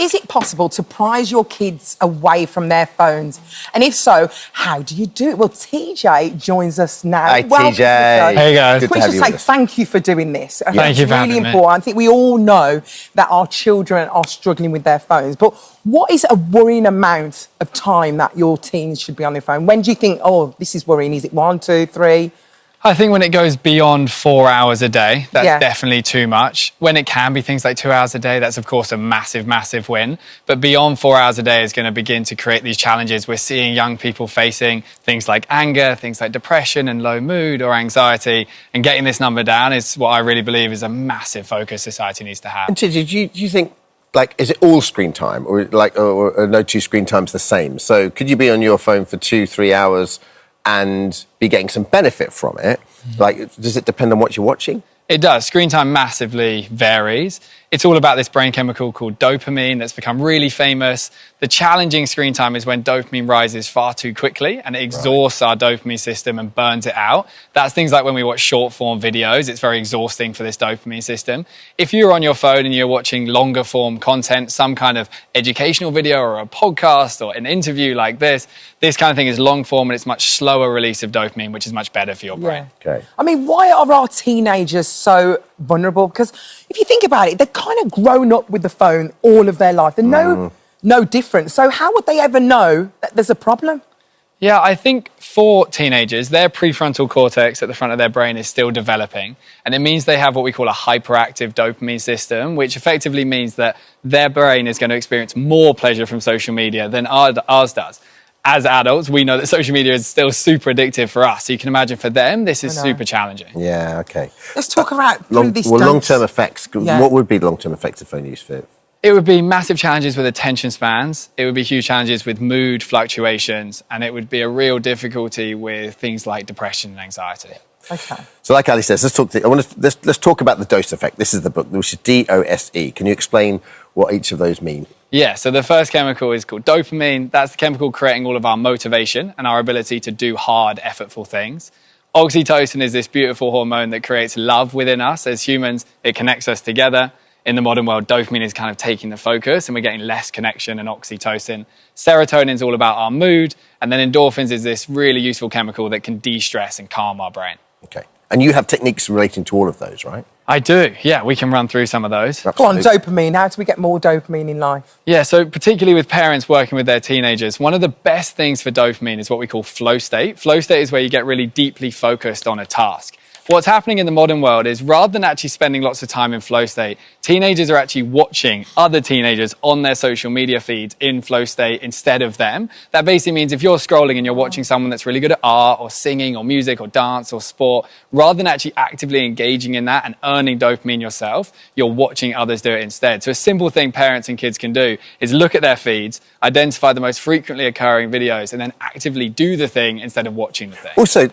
is it possible to prise your kids away from their phones? And if so, how do you do it? Well, TJ joins us now. Hi, Welcome to the TJ. show. Hey, guys. Can we just say thank you for doing this? Thank you for It's really having me. important. I think we all know that our children are struggling with their phones, but what is a worrying amount of time that your teens should be on their phone? When do you think, oh, this is worrying? Is it 1, 2, 3? I think when it goes beyond 4 hours a day, that's Yeah. definitely too much. When it can be things like 2 hours a day, that's of course a massive, massive win. But beyond 4 hours a day is going to begin to create these challenges. We're seeing young people facing things like anger, things like depression and low mood or anxiety. And getting this number down is what I really believe is a massive focus society needs to have. And TJ, do you think, like, is it all screen time, or or no two screen times the same? So could you be on your phone for 2-3 hours and be getting some benefit from it? Like, does it depend on what you're watching? It does. Screen time massively varies. It's all about this brain chemical called dopamine that's become really famous. The challenging screen time is when dopamine rises far too quickly and it exhausts our dopamine system and burns it out. That's things like when we watch short form videos. It's very exhausting for this dopamine system. If you're on your phone and you're watching longer form content, some kind of educational video or a podcast or an interview like this kind of thing is long form and it's much slower release of dopamine, which is much better for your brain. Okay. I mean, why are our teenagers so vulnerable? Because if you think about it, they've kind of grown up with the phone all of their life. They're no different. So how would they ever know that there's a problem? Yeah, I think for teenagers, their prefrontal cortex at the front of their brain is still developing. And it means they have what we call a hyperactive dopamine system, which effectively means that their brain is going to experience more pleasure from social media than ours does. As adults, we know that social media is still super addictive for us. So you can imagine for them, this is super challenging. Yeah, okay. Let's talk about through this. Long-term effects. Yeah. What would be the long-term effects of phone use for? It would be massive challenges with attention spans. It would be huge challenges with mood fluctuations. And it would be a real difficulty with things like depression and anxiety. Okay. So, like Ali says, let's talk about the dose effect. This is the book, which is DOSE. Can you explain what each of those mean? Yeah, so the first chemical is called dopamine. That's the chemical creating all of our motivation and our ability to do hard, effortful things. Oxytocin is this beautiful hormone that creates love within us. As humans, it connects us together. In the modern world, dopamine is kind of taking the focus and we're getting less connection and oxytocin. Serotonin is all about our mood. And then endorphins is this really useful chemical that can de-stress and calm our brain. Okay. And you have techniques relating to all of those, right? I do, yeah, we can run through some of those. Go on, dopamine. How do we get more dopamine in life? Yeah, so particularly with parents working with their teenagers, one of the best things for dopamine is what we call flow state. Flow state is where you get really deeply focused on a task. What's happening in the modern world is rather than actually spending lots of time in flow state, teenagers are actually watching other teenagers on their social media feeds in flow state instead of them. That basically means if you're scrolling and you're watching someone that's really good at art or singing or music or dance or sport, rather than actually actively engaging in that and earning dopamine yourself, you're watching others do it instead. So a simple thing parents and kids can do is look at their feeds, identify the most frequently occurring videos, and then actively do the thing instead of watching the thing. Also,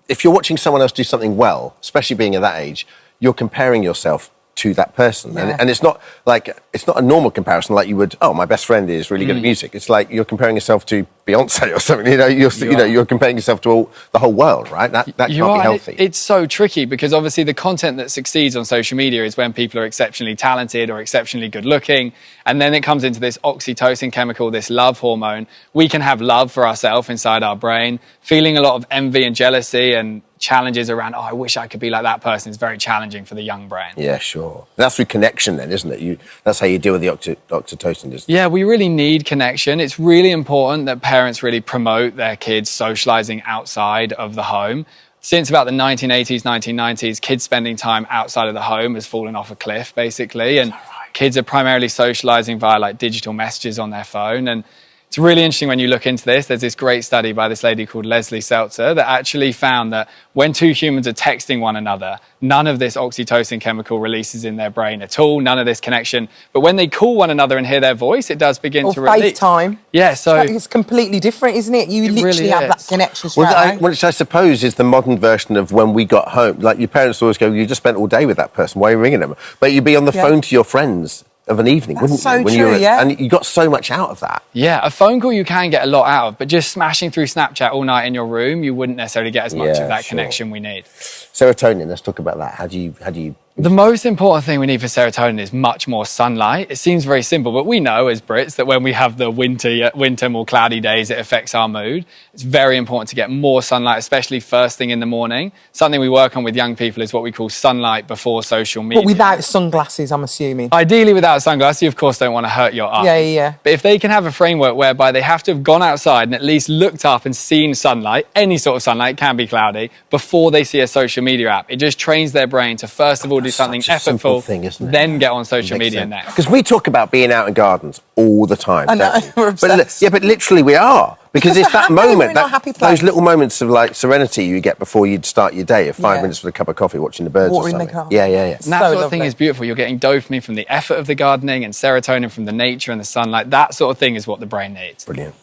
if you're watching someone else do something well, especially being at that age, you're comparing yourself to that person. Yeah. And it's not a normal comparison like you would, oh, my best friend is really good at music. It's like you're comparing yourself to Beyonce or something. You're comparing yourself to the whole world, right? That can't be healthy. It's so tricky because obviously the content that succeeds on social media is when people are exceptionally talented or exceptionally good looking. And then it comes into this oxytocin chemical, this love hormone. We can have love for ourselves inside our brain, feeling a lot of envy and jealousy and challenges around, oh, I wish I could be like that person is very challenging for the young brain. Yeah, sure. That's through connection then, isn't it? That's how you deal with the oxytocin. Yeah, we really need connection. It's really important that parents really promote their kids socializing outside of the home. Since about the 1980s, 1990s, kids spending time outside of the home has fallen off a cliff, basically. And kids are primarily socializing via like digital messages on their phone. And it's really interesting when you look into this. There's this great study by this lady called Leslie Seltzer that actually found that when two humans are texting one another, none of this oxytocin chemical releases in their brain at all, none of this connection. But when they call one another and hear their voice, it does begin to release. FaceTime. Yeah, so it's completely different, isn't it? You literally really have is. that connection straight away. Which I suppose is the modern version of when we got home. Like your parents always go, you just spent all day with that person, why are you ringing them? But you'd be on the phone to your friends of an evening, wouldn't so you? true, yeah. And you got so much out of that. Yeah, a phone call you can get a lot out of, but just smashing through Snapchat all night in your room, you wouldn't necessarily get as much of that connection we need. Serotonin, let's talk about that. How do you The most important thing we need for serotonin is much more sunlight. It seems very simple, but we know as Brits that when we have the winter more cloudy days, it affects our mood. It's very important to get more sunlight, especially first thing in the morning. Something we work on with young people is what we call sunlight before social media. But without sunglasses, I'm assuming. Ideally without sunglasses, you of course don't want to hurt your eyes. Yeah. But if they can have a framework whereby they have to have gone outside and at least looked up and seen sunlight, any sort of sunlight, can be cloudy, before they see a social media app, it just trains their brain to first of all do something effortful, thing, isn't it? then get on social media next. Because we talk about being out in gardens all the time. I know, don't we? we're obsessed. But literally we are. Because it's we're that happy, moment, we're in our happy place. those little moments of like serenity you get before you'd start your day, of 5 Yeah. minutes with a cup of coffee, watching the birds Watering or the something. garden. Yeah. And that So sort of thing lovely. is beautiful. You're getting dopamine from the effort of the gardening and serotonin from the nature and the sunlight. That sort of thing is what the brain needs. Brilliant.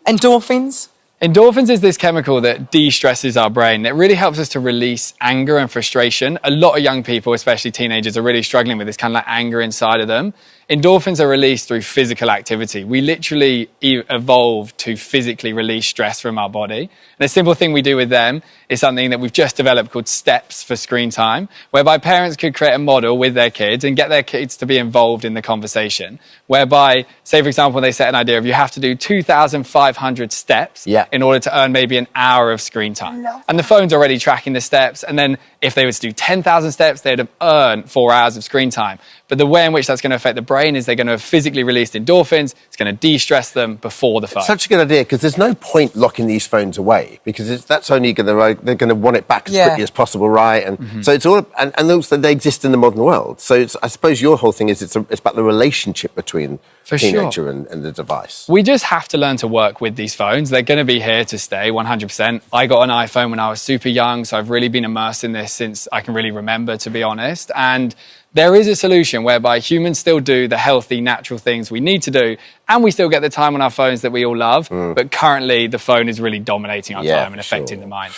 Endorphins? Endorphins is this chemical that de-stresses our brain. It really helps us to release anger and frustration. A lot of young people, especially teenagers, are really struggling with this kind of like anger inside of them. Endorphins are released through physical activity. We literally evolved to physically release stress from our body. And a simple thing we do with them is something that we've just developed called steps for screen time, whereby parents could create a model with their kids and get their kids to be involved in the conversation. Whereby, say for example, they set an idea of you have to do 2,500 steps in order to earn maybe an hour of screen time. And the phone's already tracking the steps. And then if they were to do 10,000 steps, they'd have earned 4 hours of screen time. But the way in which that's going to affect the brain is they're going to have physically released endorphins. It's going to de-stress them before the phone. Such a good idea, because there's no point locking these phones away, because that's only going to, they're going to want it back as quickly as possible, right? And so it's all, and also they exist in the modern world. So it's, I suppose your whole thing is it's about the relationship between For teenager sure. and the device. We just have to learn to work with these phones. They're going to be here to stay, 100%. I got an iPhone when I was super young, so I've really been immersed in this since I can really remember, to be honest. And there is a solution whereby humans still do the healthy, natural things we need to do, and we still get the time on our phones that we all love. But currently, the phone is really dominating our time and affecting the mind.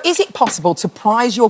Is it possible to prize your